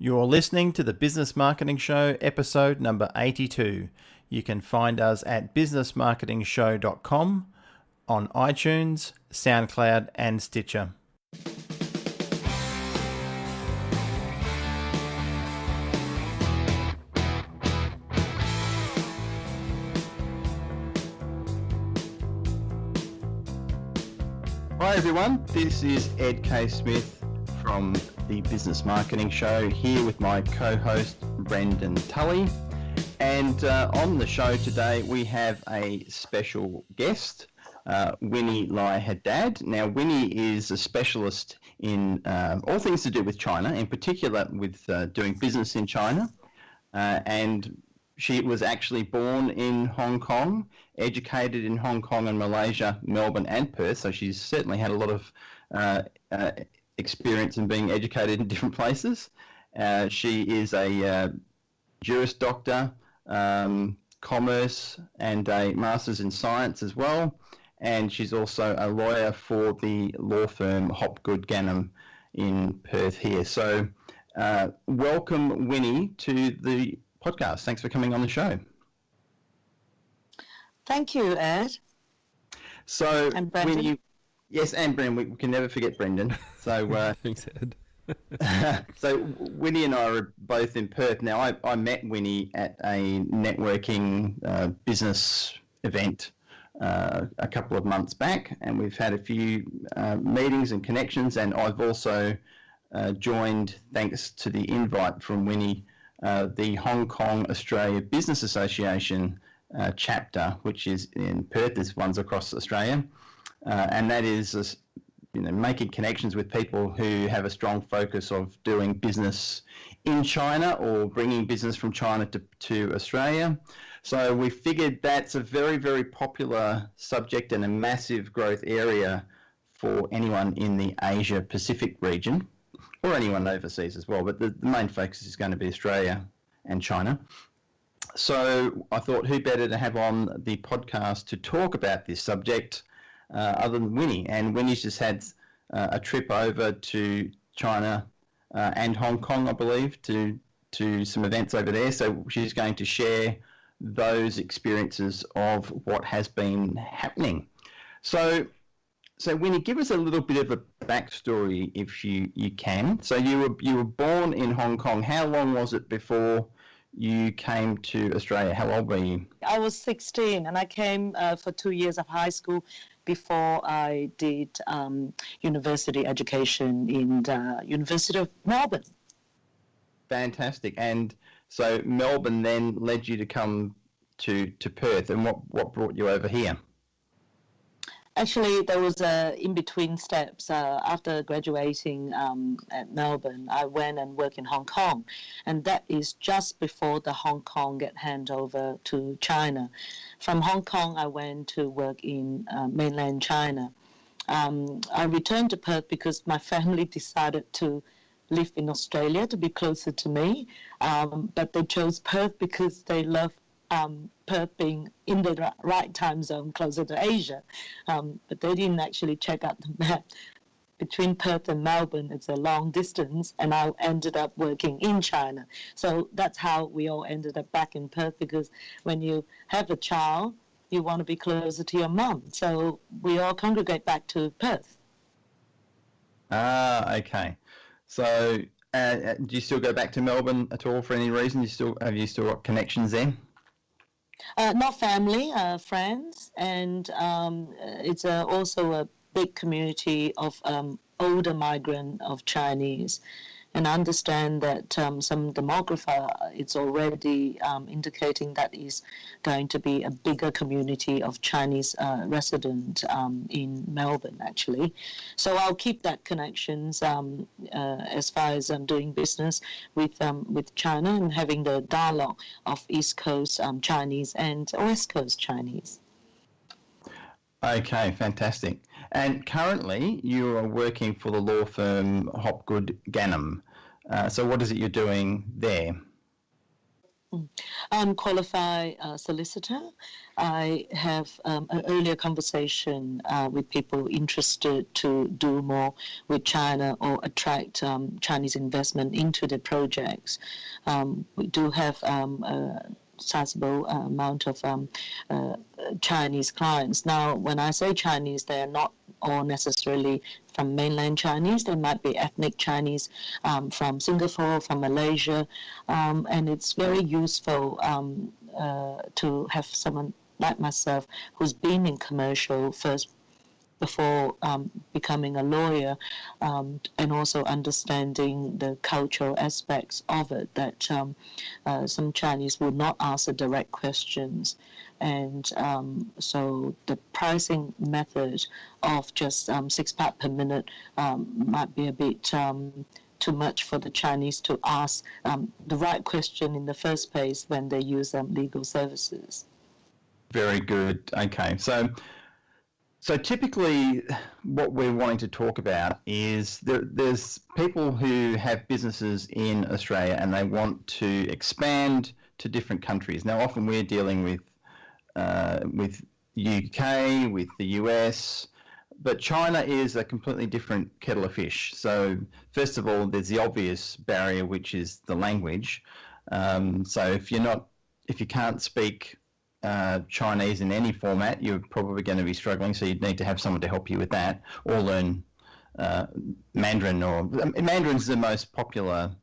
You're listening to the Business Marketing Show, episode number 82. You can find us at businessmarketingshow.com, on iTunes, SoundCloud, and Stitcher. Hi everyone, this is Ed Keay-Smith from the Business Marketing Show, here with my co-host Brendan Tully. And on the show today we have a special guest, Winnie Hadad. Now Winnie is a specialist in all things to do with China, in particular with doing business in China. And she was actually born in Hong Kong, educated in Hong Kong and Malaysia, Melbourne and Perth. So she's certainly had a lot of experience in being educated in different places. She is a Juris Doctor, Commerce, and a Master's in Science as well. And she's also a lawyer for the law firm Hopgood Gannon in Perth here. So welcome, Winnie, to the podcast. Thanks for coming on the show. Thank you, Ed. So, and Brendan. Yes, and Brendan. We can never forget Brendan. So, thanks, Ed. So Winnie and I are both in Perth. Now, I met Winnie at a networking business event a couple of months back, and we've had a few meetings and connections, and I've also joined, thanks to the invite from Winnie, the Hong Kong Australia Business Association chapter, which is in Perth. There's ones across Australia, and that is making connections with people who have a strong focus of doing business in China or bringing business from China to Australia. So we figured that's a very, very popular subject and a massive growth area for anyone in the Asia Pacific region, or anyone overseas as well, but the main focus is going to be Australia and China. So I thought, who better to have on the podcast to talk about this subject other than Winnie? And Winnie's just had a trip over to China and Hong Kong, I believe, to some events over there. So she's going to share those experiences of what has been happening. So Winnie, give us a little bit of a backstory, if you can. So you were born in Hong Kong. How long was it before you came to Australia? How old were you? I was 16, and I came for 2 years of high school before I did university education in the University of Melbourne. Fantastic. And so Melbourne then led you to come to Perth, and what brought you over here? Actually, there was in-between steps. After graduating at Melbourne, I went and worked in Hong Kong, and that is just before the Hong Kong get handed over to China. From Hong Kong, I went to work in mainland China. I returned to Perth because my family decided to live in Australia to be closer to me, but they chose Perth because they love Perth being in the right time zone closer to Asia, but they didn't actually check out the map. Between Perth and Melbourne, it's a long distance, and I ended up working in China. So that's how we all ended up back in Perth, because when you have a child, you want to be closer to your mum. So we all congregate back to Perth. Okay. So do you still go back to Melbourne at all for any reason? Have you still got connections there? Not family, friends, and it's also a big community of older migrant of Chinese. And I understand that some demographer, it's already indicating that is going to be a bigger community of Chinese residents in Melbourne, actually. So I'll keep that connections as far as I'm doing business with China and having the dialogue of East Coast Chinese and West Coast Chinese. Okay, fantastic. And currently you are working for the law firm Hopgood Gannon. So what is it you're doing there? I'm qualified solicitor. I have an earlier conversation with people interested to do more with China or attract Chinese investment into the projects. We do have a sizable amount of Chinese clients. Now, when I say Chinese, they are not all necessarily from mainland Chinese. They might be ethnic Chinese from Singapore, from Malaysia, and it's very useful to have someone like myself who's been in commercial first before becoming a lawyer, and also understanding the cultural aspects of it, that some Chinese would not ask the direct questions. And so the pricing method of just 6 baht per minute might be a bit too much for the Chinese to ask the right question in the first place when they use legal services. Very good. Okay. So typically what we're wanting to talk about is there's people who have businesses in Australia and they want to expand to different countries. Now, often we're dealing with UK, with the US, but China is a completely different kettle of fish. So first of all, there's the obvious barrier, which is the language. So if you can't speak Chinese in any format, you're probably going to be struggling, so you'd need to have someone to help you with that, or learn Mandarin. Mandarin's the most popular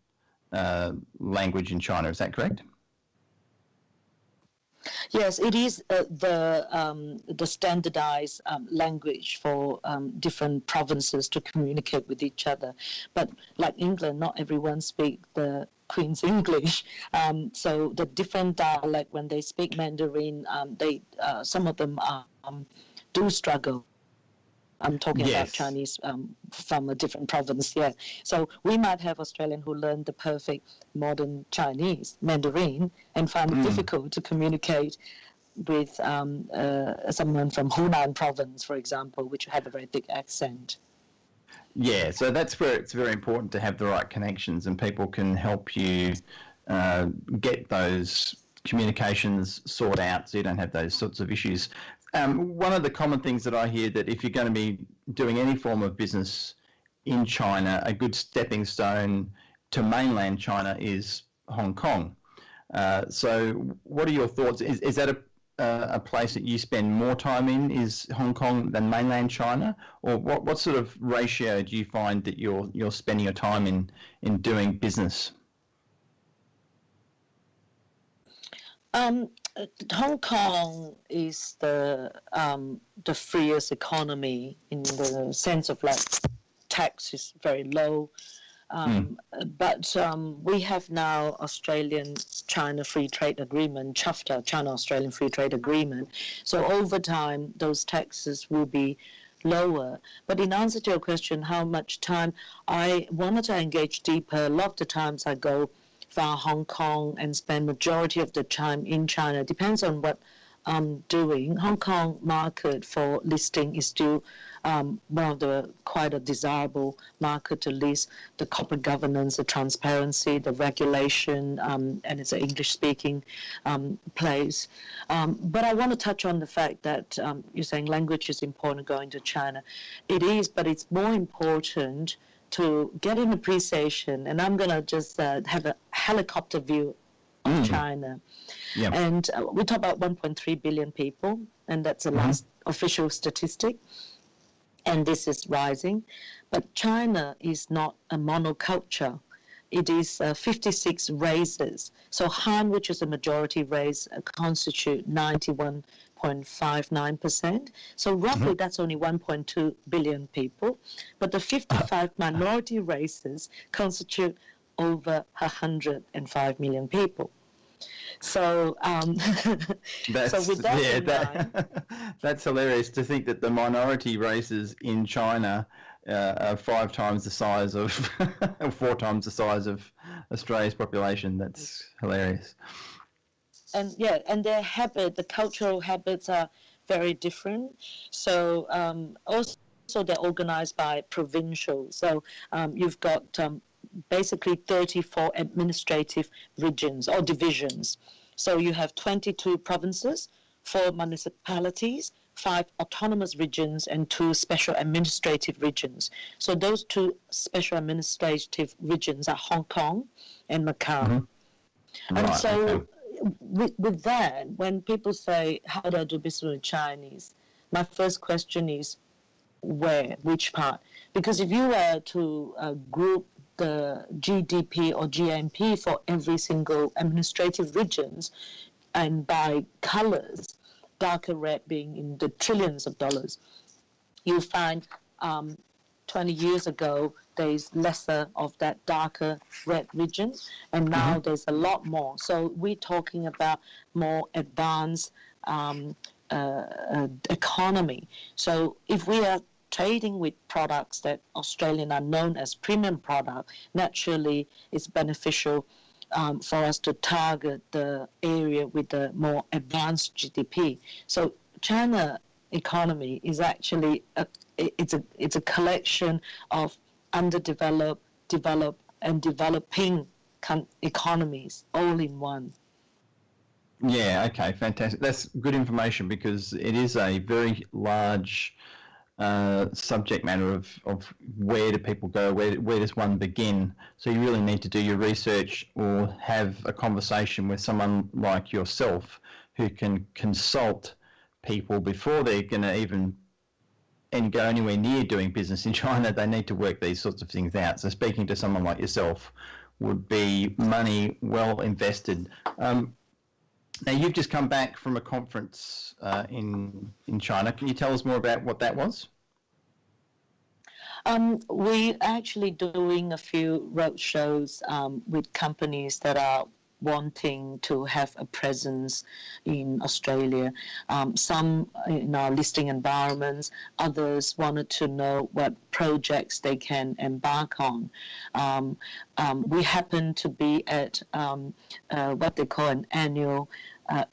language in China, is that correct? Yes, it is the standardized language for different provinces to communicate with each other. But like England, not everyone speaks the Queen's English. So the different dialect, when they speak Mandarin, some of them do struggle. I'm talking about Chinese from a different province, yeah. So we might have Australian who learn the perfect modern Chinese, Mandarin, and find it difficult to communicate with someone from Hunan province, for example, which have a very thick accent. Yeah, so that's where it's very important to have the right connections, and people can help you get those communications sorted out so you don't have those sorts of issues. One of the common things that I hear, that if you're going to be doing any form of business in China, a good stepping stone to mainland China is Hong Kong. So what are your thoughts? Is that a place that you spend more time in, is Hong Kong, than mainland China? Or what sort of ratio do you find that you're spending your time in doing business? Hong Kong is the freest economy, in the sense of like tax is very low. But we have now Australian-China Free Trade Agreement, CHAFTA, China-Australian Free Trade Agreement. So over time, those taxes will be lower. But in answer to your question, how much time I wanted to engage deeper, a lot of the times I go via Hong Kong and spend majority of the time in China. Depends on what I'm doing. Hong Kong market for listing is still one of the quite a desirable market to list. The corporate governance, the transparency, the regulation, and it's an English-speaking place. But I want to touch on the fact that you're saying language is important going to China. It is, but it's more important to get an appreciation, and I'm going to just have a helicopter view of China. Yeah. And we talk about 1.3 billion people, and that's the last official statistic, and this is rising. But China is not a monoculture. It is 56 races. So Han, which is a majority race, constitute 91.59%. So roughly that's only 1.2 billion people. But the 55 minority races constitute over 105 million people. So, so with that in mind, that's hilarious to think that the minority races in China are 5 times the size of, 4 times the size of Australia's population. That's hilarious. And yeah, and their the cultural habits are very different. So also they're organized by provincial. So you've got basically 34 administrative regions or divisions. So you have 22 provinces, 4 municipalities, 5 autonomous regions, and 2 special administrative regions. So those 2 special administrative regions are Hong Kong and Macau. Mm-hmm. And Right, so okay. with that, when people say, how do I do business with Chinese? My first question is, where, which part? Because if you were to group the GDP or GNP for every single administrative regions and by colors, darker red being in the trillions of dollars, you find 20 years ago there's lesser of that darker red region, and now there's a lot more. So we're talking about more advanced economy. So if we are trading with products that Australian are known as premium product, naturally it's beneficial for us to target the area with the more advanced GDP. So China economy is actually it's a collection of underdeveloped, developed, and developing economies all in one. Yeah, okay, fantastic. That's good information because it is a very large subject matter of where do people go, where does one begin. So you really need to do your research or have a conversation with someone like yourself who can consult people before they're going to even and go anywhere near doing business in China. They need to work these sorts of things out. So speaking to someone like yourself would be money well invested. Now, you've just come back from a conference in China. Can you tell us more about what that was? We're actually doing a few roadshows with companies that are wanting to have a presence in Australia. Some in our listing environments, others wanted to know what projects they can embark on. We happen to be at what they call an annual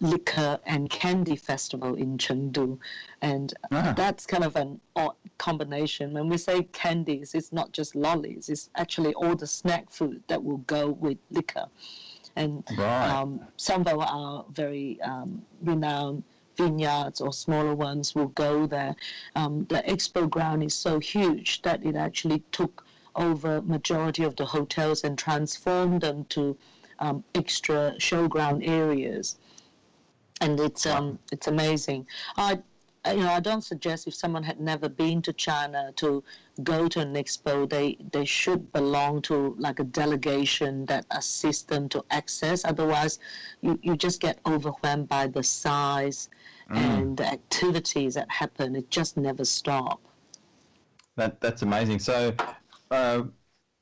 liquor and candy festival in Chengdu, and that's kind of an odd combination. When we say candies, it's not just lollies, it's actually all the snack food that will go with liquor. And some of our very renowned vineyards or smaller ones will go there. The expo ground is so huge that it actually took over majority of the hotels and transformed them to extra showground areas. And it's amazing. I don't suggest if someone had never been to China to go to an expo, they should belong to like a delegation that assists them to access. Otherwise, you just get overwhelmed by the size and the activities that happen. It just never stops. That's amazing. So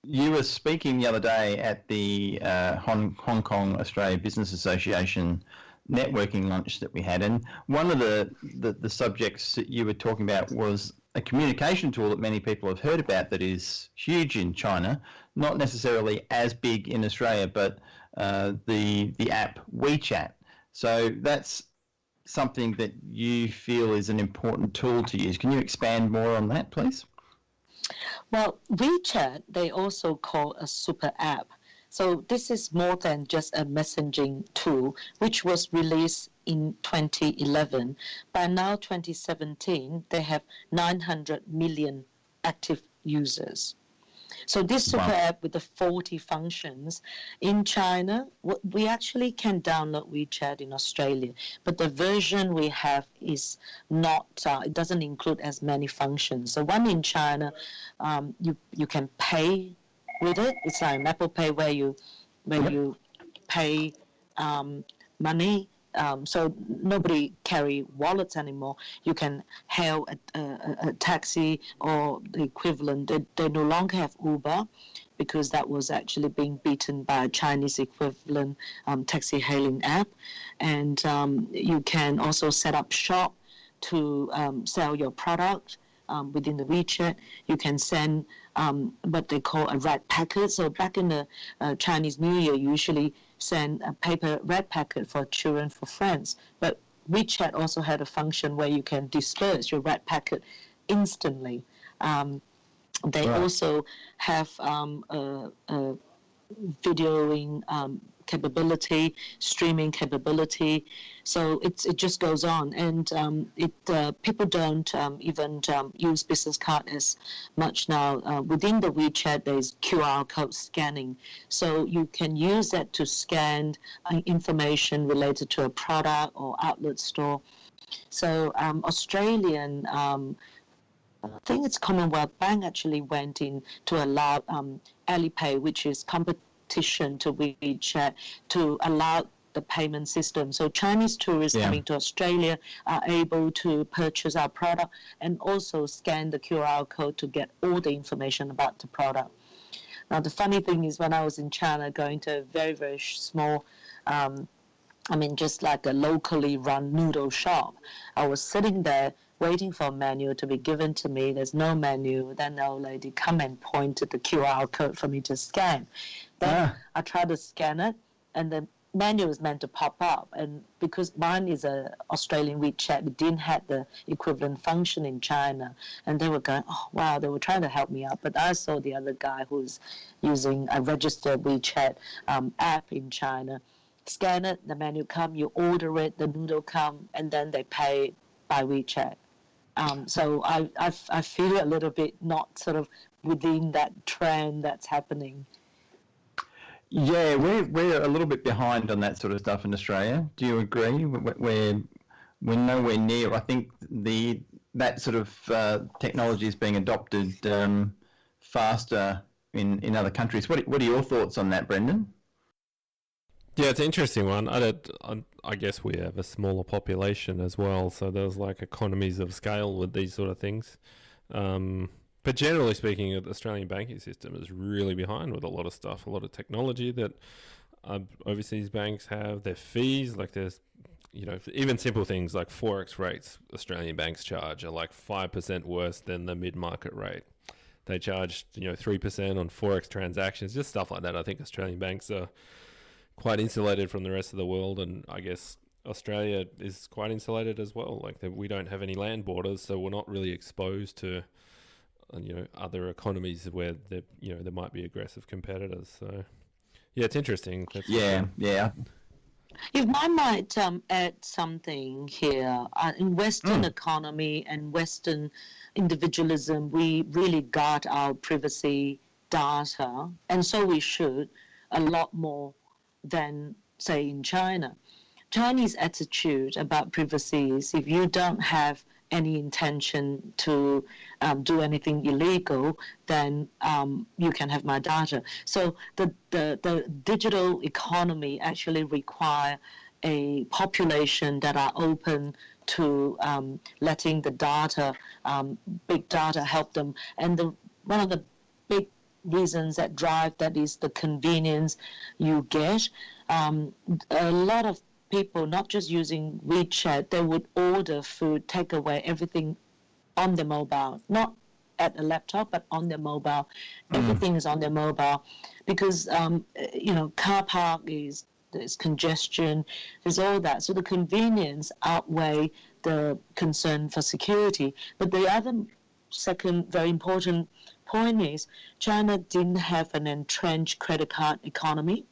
you were speaking the other day at the Hong Kong Australia Business Association networking lunch that we had, and one of the subjects that you were talking about was a communication tool that many people have heard about that is huge in China, not necessarily as big in Australia, but the app WeChat. So that's something that you feel is an important tool to use. Can you expand more on that, please? Well, WeChat, they also call a super app. So this is more than just a messaging tool, which was released in 2011. By now, 2017, they have 900 million active users. So this super app with the 40 functions in China, we actually can download WeChat in Australia, but the version we have is not, it doesn't include as many functions. So one in China, you can pay with it. It's like an Apple Pay where you pay money. So nobody carry wallets anymore. You can hail a taxi or the equivalent. They no longer have Uber because that was actually being beaten by a Chinese equivalent taxi hailing app. And you can also set up shop to sell your product within the WeChat. You can send what they call a red packet. So back in the Chinese New Year, you usually send a paper red packet for children, for friends. But WeChat also had a function where you can disperse your red packet instantly. They Right. also have a videoing capability, streaming capability. So it just goes on, and people don't even use business card as much now. Within the WeChat, there's QR code scanning, so you can use that to scan information related to a product or outlet store. So Australian. I think it's Commonwealth Bank actually went in to allow Alipay, which is competition to WeChat, to allow the payment system. So Chinese tourists coming to Australia are able to purchase our product and also scan the QR code to get all the information about the product. Now, the funny thing is when I was in China going to a very, very small just like a locally run noodle shop. I was sitting there waiting for a menu to be given to me. There's no menu. Then the old lady come and pointed the QR code for me to scan. Then I tried to scan it, and the menu is meant to pop up. And because mine is a Australian WeChat, it didn't have the equivalent function in China. And they were going, oh, wow, they were trying to help me out. But I saw the other guy who's using a registered WeChat app in China. Scan it, the menu come, you order it, the noodle come, and then they pay by WeChat. So I feel a little bit not sort of within that trend that's happening. Yeah, we're a little bit behind on that sort of stuff in Australia. Do you agree? We're nowhere near. I think that sort of technology is being adopted faster in other countries. What are your thoughts on that, Brendan? Yeah, it's an interesting one. I guess we have a smaller population as well, so there's like economies of scale with these sort of things. But generally speaking, the Australian banking system is really behind with a lot of stuff, a lot of technology that overseas banks have. Their fees, like there's, even simple things like forex rates Australian banks charge are like 5% worse than the mid-market rate. They charge, 3% on forex transactions, just stuff like that. I think Australian banks are quite insulated from the rest of the world, and I guess Australia is quite insulated as well. Like we don't have any land borders, so we're not really exposed to other economies where there might be aggressive competitors. So yeah, it's interesting. Yeah. If I might add something here, in Western economy and Western individualism, we really guard our privacy data, and so we should a lot more than, say, in China. Chinese attitude about privacy is if you don't have any intention to do anything illegal, then you can have my data. So the digital economy actually require a population that are open to letting the data, big data, help them. And one of the big reasons that drive that is the convenience you get. A lot of people, not just using WeChat, they would order food, take away everything on their mobile, not at a laptop, but on their mobile. Everything is on their mobile because, car park there's congestion, there's all that. So the convenience outweigh the concern for security. But the other second very important point is China didn't have an entrenched credit card economy.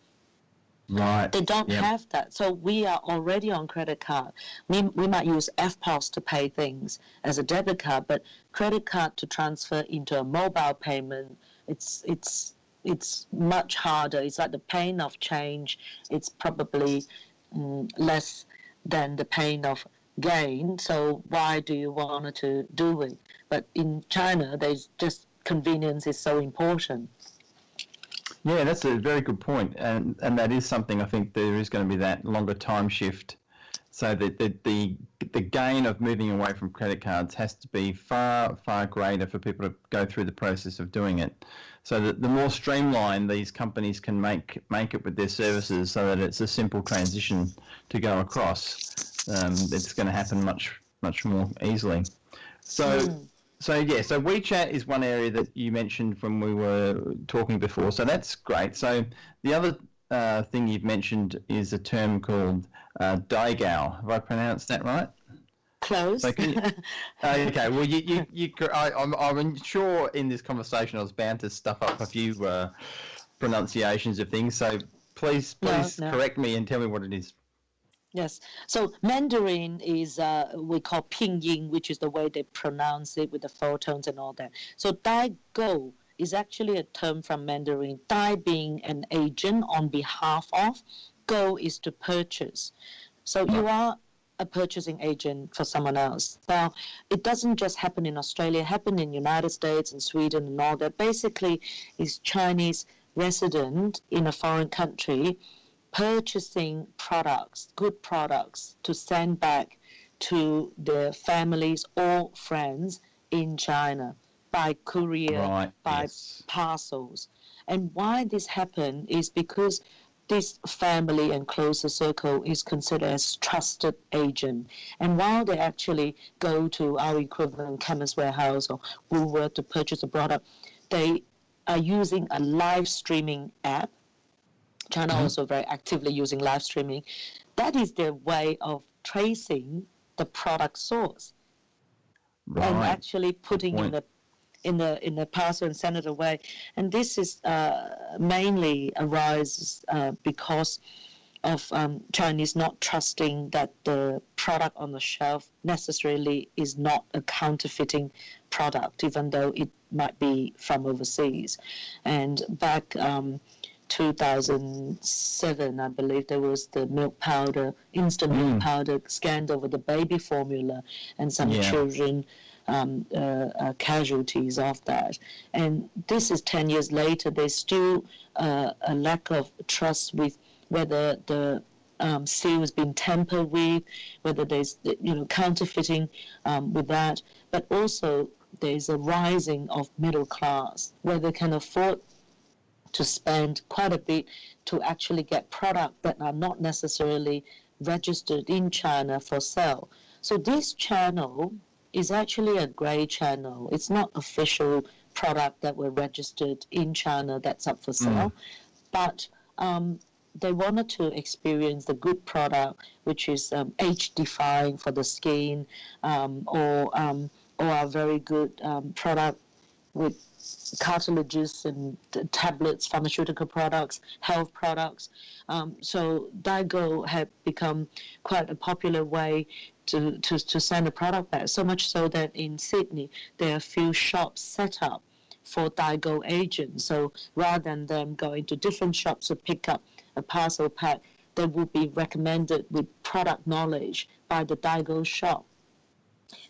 Right. They don't have that. So we are already on credit card. We might use FPOS to pay things as a debit card, but credit card to transfer into a mobile payment, it's much harder. It's like the pain of change. It's probably less than the pain of gain. So why do you want to do it? But in China, there's just convenience is so important. Yeah, that's a very good point, and that is something I think there is going to be that longer time shift, so that the gain of moving away from credit cards has to be far greater for people to go through the process of doing it. So that the more streamlined these companies can make it with their services, so that it's a simple transition to go across, it's going to happen much more easily. So WeChat is one area that you mentioned when we were talking before. So that's great. So the other thing you've mentioned is a term called Daigao. Have I pronounced that right? Close. So okay, well, I'm sure in this conversation I was bound to stuff up a few pronunciations of things. So please No. correct me and tell me what it is. Yes. So Mandarin is we call pinyin, which is the way they pronounce it with the full tones and all that. So Dai Go is actually a term from Mandarin. Dai being an agent on behalf of, Go is to purchase. So you are a purchasing agent for someone else. Now, it doesn't just happen in Australia, it happens in the United States and Sweden and all that. Basically, is Chinese resident in a foreign country purchasing products, good products, to send back to their families or friends in China by courier, by parcels. And why this happened is because this family and closer circle is considered as trusted agent. And while they actually go to our equivalent chemist warehouse or Woolworth to purchase a product, they are using a live streaming app. China also very actively using live streaming. That is their way of tracing the product source and actually putting in the parcel and send it away. And this is mainly arises because of Chinese not trusting that the product on the shelf necessarily is not a counterfeiting product, even though it might be from overseas. And back 2007, I believe, there was the milk powder, instant milk powder scandal with the baby formula, and some children casualties of that. And this is 10 years later. There's still a lack of trust with whether the seal has been tampered with, whether there's counterfeiting with that. But also there's a rising of middle class where they can afford to spend quite a bit to actually get products that are not necessarily registered in China for sale. So this channel is actually a grey channel. It's not official product that were registered in China that's up for sale, but they wanted to experience the good product, which is age-defying for the skin, or a very good product with cartilages and tablets, pharmaceutical products, health products. So Daigou had become quite a popular way to send a product back, so much so that in Sydney there are a few shops set up for Daigou agents. So rather than them going to different shops to pick up a parcel pack, they will be recommended with product knowledge by the Daigou shop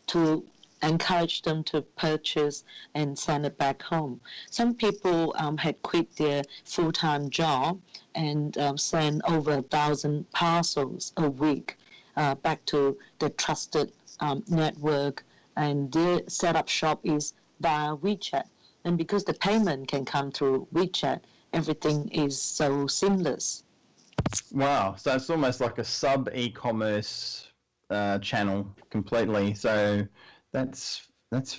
to encourage them to purchase and send it back home. Some people had quit their full-time job and send over 1,000 parcels a week back to the trusted network, and their setup shop is via WeChat. And because the payment can come through WeChat, everything is so seamless. Wow, so it's almost like a sub-e-commerce channel completely. So that's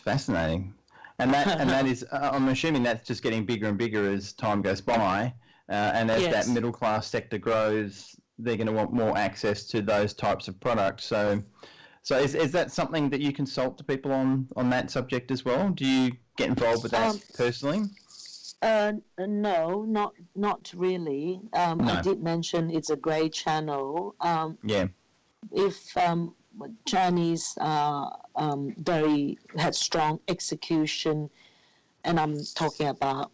fascinating, and that is I'm assuming that's just getting bigger and bigger as time goes by, and as that middle class sector grows, they're going to want more access to those types of products. So is that something that you consult to people on that subject as well? Do you get involved with that personally? No, not really. No. I did mention it's a grey channel. If Chinese very had strong execution, and I'm talking about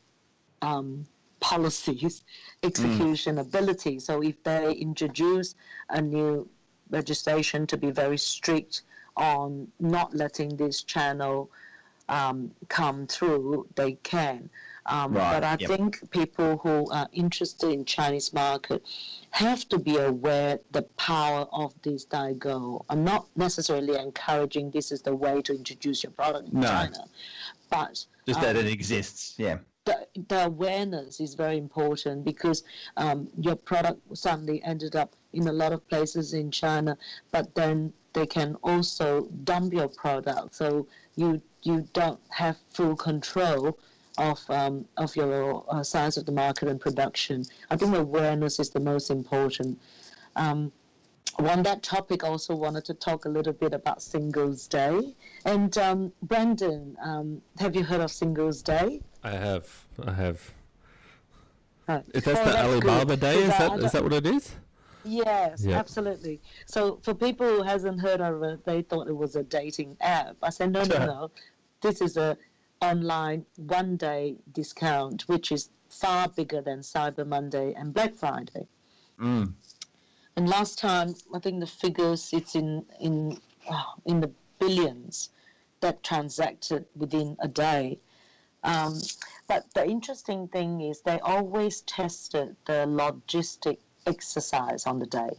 policies, execution ability. So if they introduce a new legislation to be very strict on not letting this channel come through, they can. But I think people who are interested in Chinese market have to be aware the power of this Daigou. I'm not necessarily encouraging this is the way to introduce your product in China, but just that it exists. The awareness is very important, because your product suddenly ended up in a lot of places in China, but then they can also dump your product, so you don't have full control of your size of the market and production. I think awareness is the most important. on that topic, also wanted to talk a little bit about Singles Day. And Brendan, have you heard of Singles Day? I have. Right. Is that the Alibaba good. Day? Is that what it is? Yes, Yep. absolutely. So for people who hasn't heard of it, they thought it was a dating app. I said, no. This is a online one-day discount, which is far bigger than Cyber Monday and Black Friday. Mm. And last time, I think the figures, it's in the billions that transacted within a day. But the interesting thing is they always tested the logistic exercise on the day,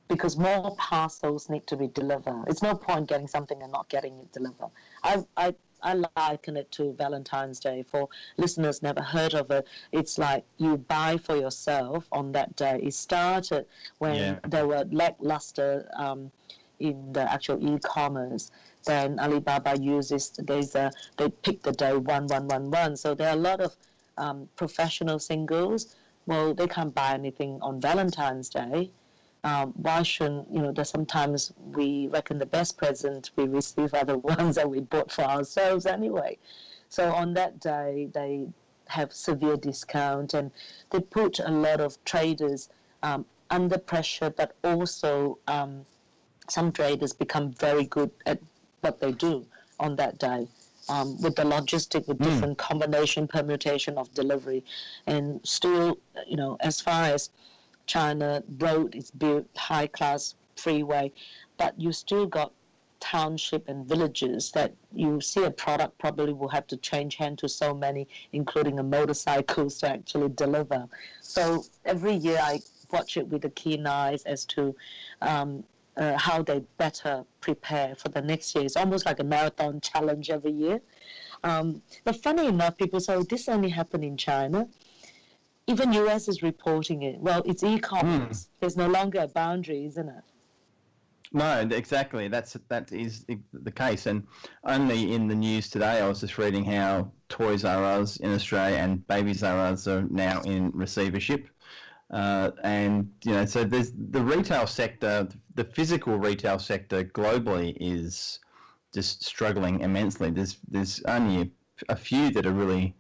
because more parcels need to be delivered. It's no point getting something and not getting it delivered. I liken it to Valentine's Day. For listeners never heard of it, it's like you buy for yourself on that day. It started when there were lackluster in the actual e-commerce. Then Alibaba uses they pick the day 1111. So there are a lot of professional singles. Well, they can't buy anything on Valentine's Day. Why shouldn't, that sometimes we reckon the best present we receive are the ones that we bought for ourselves anyway. So on that day, they have severe discount, and they put a lot of traders under pressure, but also some traders become very good at what they do on that day. With the logistic, with different combination, permutation of delivery. And still, as far as China road is built, high-class freeway, but you still got township and villages that you see a product probably will have to change hand to so many, including a motorcycles to actually deliver. So every year I watch it with a keen eyes as to how they better prepare for the next year. It's almost like a marathon challenge every year. But funny enough, people say, this only happened in China. Even US is reporting it. Well, it's e-commerce. There's no longer a boundary, isn't it? No, exactly. That is the case. And only in the news today, I was just reading how Toys R Us in Australia and Babies R Us are now in receivership. And, so there's the retail sector, the physical retail sector globally is just struggling immensely. There's only a few that are really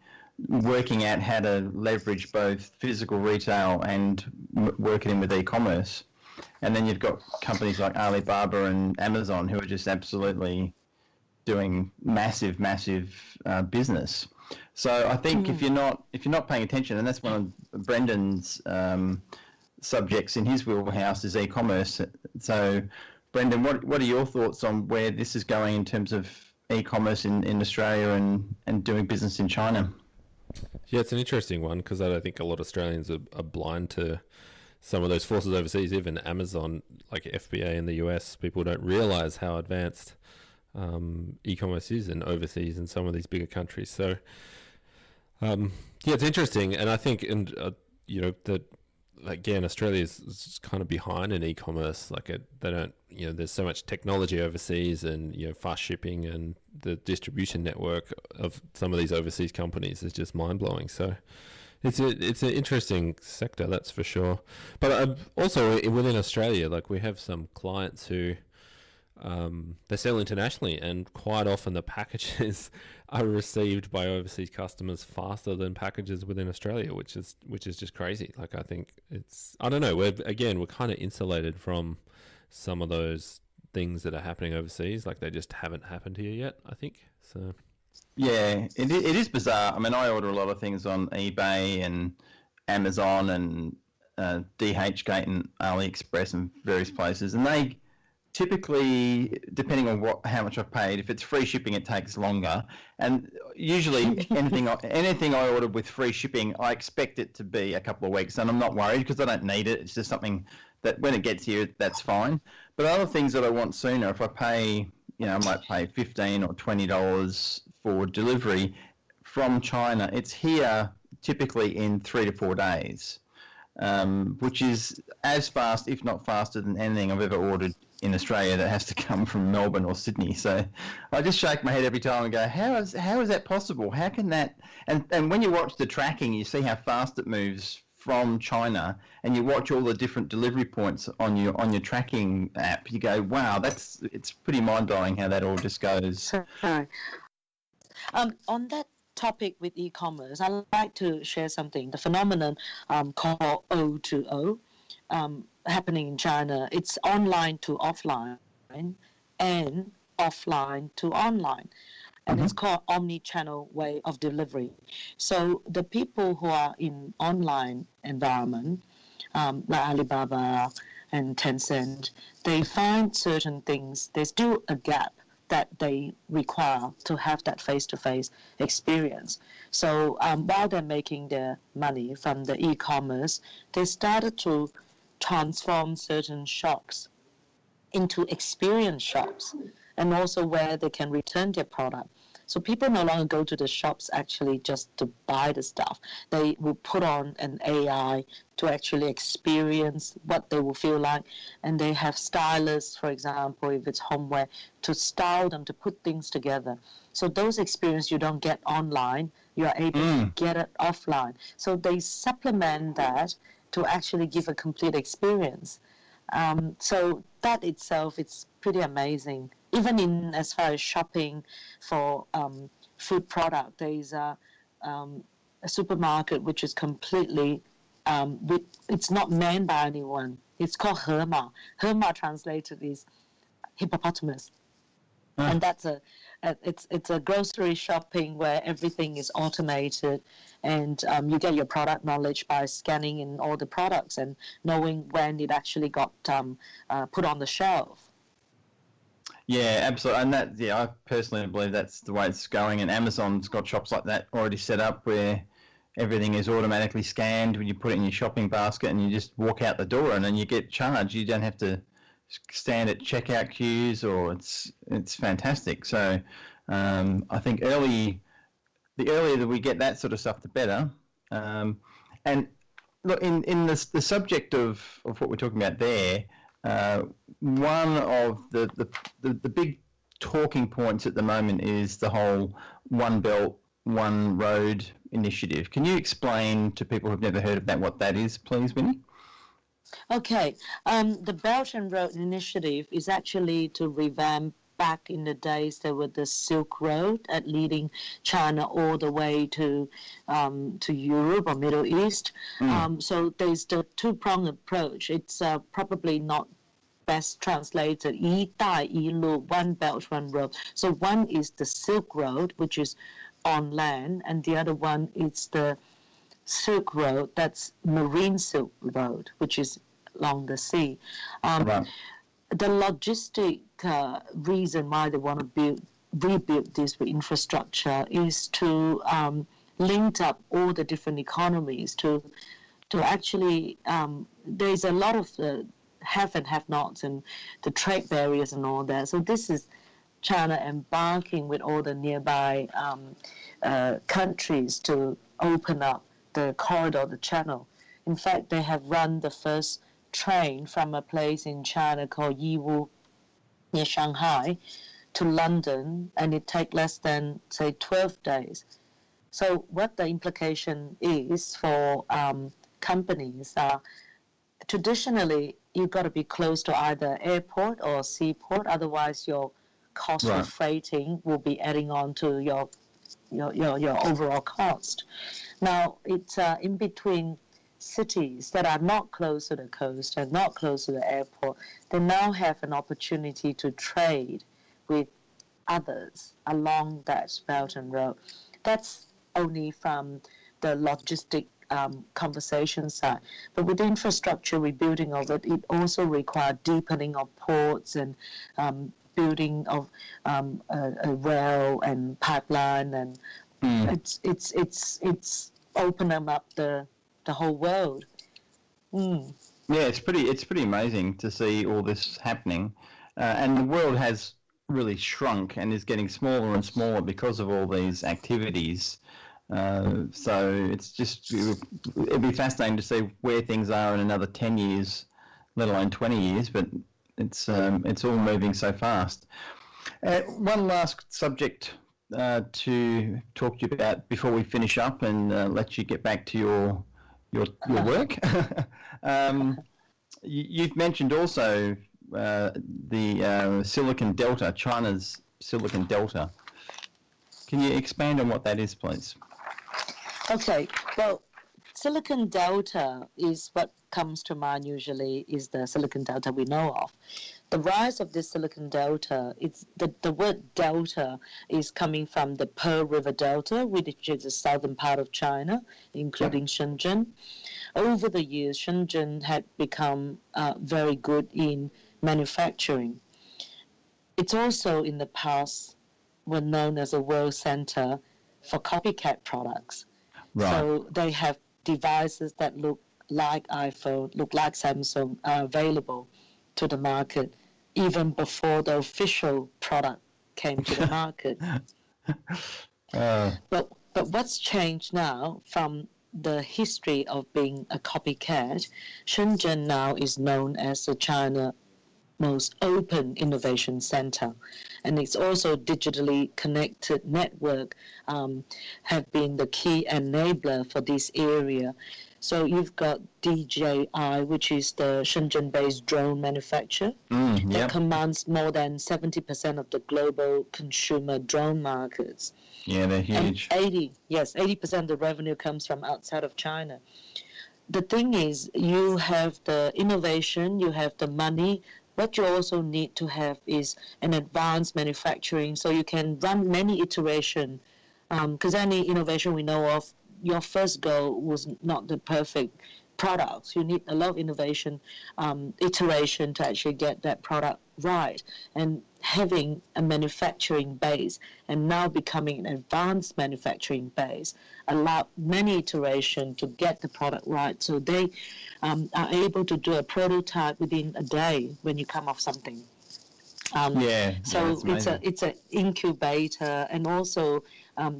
working out how to leverage both physical retail and working in with e-commerce. And then you've got companies like Alibaba and Amazon who are just absolutely doing massive business. So I think if you're not paying attention, and that's one of Brendan's subjects in his wheelhouse is e-commerce. So Brendan, what are your thoughts on where this is going in terms of e-commerce in Australia and doing business in China? Yeah, it's an interesting one because I don't think a lot of Australians are blind to some of those forces overseas. Even Amazon, like FBA in the US, people don't realize how advanced e-commerce is in overseas in some of these bigger countries. So, it's interesting, and I think, that again, Australia is kind of behind in e-commerce. Like they don't, there's so much technology overseas, and fast shipping, and the distribution network of some of these overseas companies is just mind blowing. So it's an interesting sector, that's for sure. But also within Australia, like we have some clients who they sell internationally, and quite often the packages are received by overseas customers faster than packages within Australia, which is just crazy. Like I think I don't know, we're kind of insulated from some of those things that are happening overseas. Like they just haven't happened here yet, I think. So yeah, it is bizarre. I mean, I order a lot of things on eBay and Amazon and DHgate and AliExpress and various places, and they typically, depending on how much I've paid, if it's free shipping, it takes longer. And usually anything I order with free shipping, I expect it to be a couple of weeks, and I'm not worried because I don't need it. It's just something that when it gets here, that's fine. But other things that I want sooner, if I pay, I might pay $15 or $20 for delivery from China, it's here typically in 3 to 4 days, which is as fast, if not faster, than anything I've ever ordered in Australia that has to come from Melbourne or Sydney. So I just shake my head every time and go, how is that possible? How can that? And when you watch the tracking, you see how fast it moves from China and you watch all the different delivery points on your tracking app, you go, wow, it's pretty mind-blowing how that all just goes. Sorry. On that topic with e-commerce, I'd like to share something. The phenomenon called O2O happening in China. It's online to offline and offline to online. And it's called omni-channel way of delivery. So the people who are in online environment, like Alibaba and Tencent, they find certain things, there's still a gap that they require to have that face-to-face experience. So while they're making their money from the e-commerce, they started to transform certain shops into experience shops, and also where they can return their product. So people no longer go to the shops actually just to buy the stuff. They will put on an AI to actually experience what they will feel like. And they have stylists, for example, if it's homeware, to style them, to put things together. So those experiences you don't get online, you are able to get it offline. So they supplement that to actually give a complete experience. So that itself, it's pretty amazing. Even in as far as shopping for food product, there is a supermarket which is completely, it's not manned by anyone. It's called Hema. Hema translated is hippopotamus. And that's it's a grocery shopping where everything is automated, and you get your product knowledge by scanning in all the products and knowing when it actually got put on the shelf. Yeah, absolutely. And that, I personally believe that's the way it's going. And Amazon's got shops like that already set up where everything is automatically scanned when you put it in your shopping basket and you just walk out the door and then you get charged. You don't have to stand at checkout queues, or it's fantastic. So I think the earlier that we get that sort of stuff, the better. And look, in the subject of what we're talking about there, one of the big talking points at the moment is the whole One Belt, One Road initiative. Can you explain to people who've never heard of that what that is, please, Winnie? Okay. The Belt and Road initiative is actually to revamp. Back in the days, there were the Silk Road leading China all the way to Europe or Middle East. So there's the two-pronged approach. It's probably not best translated, 一带一路, One Belt, One Road. So one is the Silk Road, which is on land, and the other one is the Silk Road, that's Marine Silk Road, which is along the sea. Right. The logistic reason why they want to rebuild this infrastructure is to link up all the different economies to actually, there's a lot of have and have-nots and the trade barriers and all that. So this is China embarking with all the nearby countries to open up the corridor, the channel. In fact, they have run the first train from a place in China called Yiwu near Shanghai to London, and it takes less than, say, 12 days. So what the implication is for companies are, traditionally, you've got to be close to either airport or seaport, otherwise your cost of freighting will be adding on to your overall cost. Now, it's in between cities that are not close to the coast and not close to the airport. They now have an opportunity to trade with others along that Belt and Road. That's only from the logistic conversation side. But with the infrastructure rebuilding of it, it also requires deepening of ports and building of a rail and pipeline, and it's open them up the whole world. Yeah, it's pretty amazing to see all this happening, and the world has really shrunk and is getting smaller and smaller because of all these activities. So it'd be fascinating to see where things are in another 10 years, let alone 20 years. But it's all moving so fast. One last subject to talk to you about before we finish up and let you get back to your work. You've mentioned also the Silicon Delta, China's Silicon Delta. Can you expand on what that is, please? Okay, well, Silicon Delta is what comes to mind usually is the Silicon Delta we know of. The rise of this Silicon Delta, it's the word Delta is coming from the Pearl River Delta, which is the southern part of China, including Shenzhen. Over the years, Shenzhen had become very good in manufacturing. It's also in the past were known as a world center for copycat products. Right. So they have devices that look like iPhone, look like Samsung, are available to the market even before the official product came to the market. But what's changed now from the history of being a copycat? Shenzhen now is known as the China most open innovation center, and it's also digitally connected network have been the key enabler for this area. So you've got DJI, which is the Shenzhen-based drone manufacturer that commands more than 70% of the global consumer drone markets. Yeah, they're huge. And 80% of the revenue comes from outside of China. The thing is, you have the innovation, you have the money. What you also need to have is an advanced manufacturing, so you can run many iterations. Because any innovation we know of, your first goal was not the perfect products. You need a lot of innovation, iteration to actually get that product right. And having a manufacturing base and now becoming an advanced manufacturing base allow many iterations to get the product right. So they are able to do a prototype within a day when you come off something. So it's an incubator, and also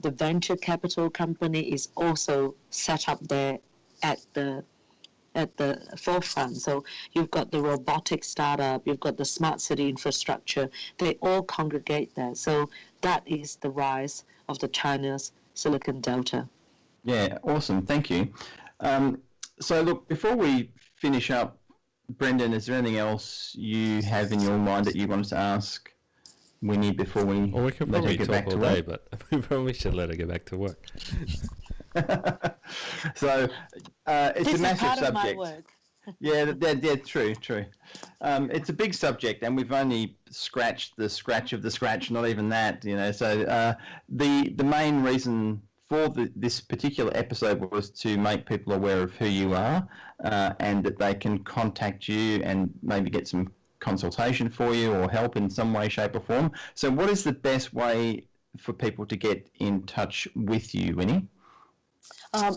the venture capital company is also set up there at the forefront. So you've got the robotic startup, you've got the smart city infrastructure. They all congregate there. So that is the rise of the China's Silicon Delta. Yeah, awesome. Thank you. So look, before we finish up, Brendan, is there anything else you have in your mind that you wanted to ask Winnie before we Well, we can let her probably get talk back all to day, work? but we probably should let her get back to work. So it's This a is massive part of my subject. work. Yeah, true. It's a big subject, and we've only scratched the scratch of the scratch, not even that, you know. So the main reason for this particular episode was to make people aware of who you are, and that they can contact you and maybe get some consultation for you or help in some way, shape or form. So what is the best way for people to get in touch with you, Winnie?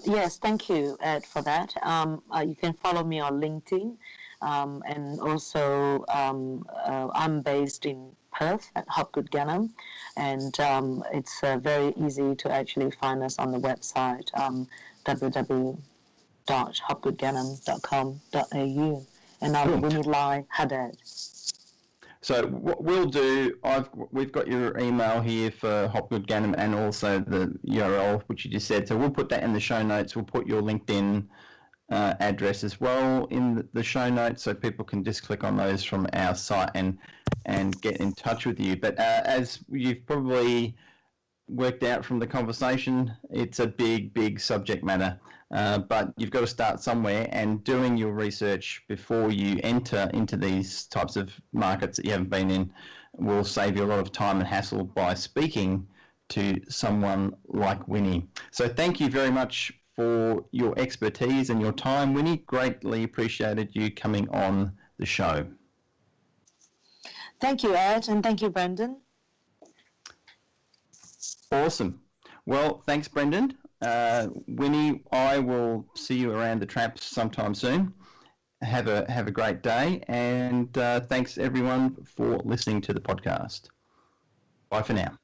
Yes, thank you, Ed, for that. You can follow me on LinkedIn, and also I'm based in Perth at Hopgood Gannon, and it's very easy to actually find us on the website, www.hopgoodgannon.com.au, and I'm Winnie Hadad. So what we'll do, we've got your email here for Hopgood Gannon and also the URL which you just said. So we'll put that in the show notes. We'll put your LinkedIn address as well in the show notes, so people can just click on those from our site and get in touch with you. But as you've probably worked out from the conversation, it's a big subject matter. But you've got to start somewhere, and doing your research before you enter into these types of markets that you haven't been in will save you a lot of time and hassle by speaking to someone like Winnie. So thank you very much for your expertise and your time, Winnie. Greatly appreciated you coming on the show. Thank you, Ed, and thank you, Brendan. Awesome. Well, thanks, Brendan. Winnie, I will see you around the traps sometime soon. Have a great day, and thanks everyone for listening to the podcast. Bye for now.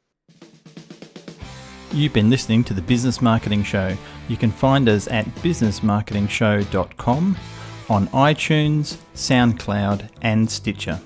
You've been listening to the Business Marketing Show. You can find us at businessmarketingshow.com, on iTunes, SoundCloud and Stitcher.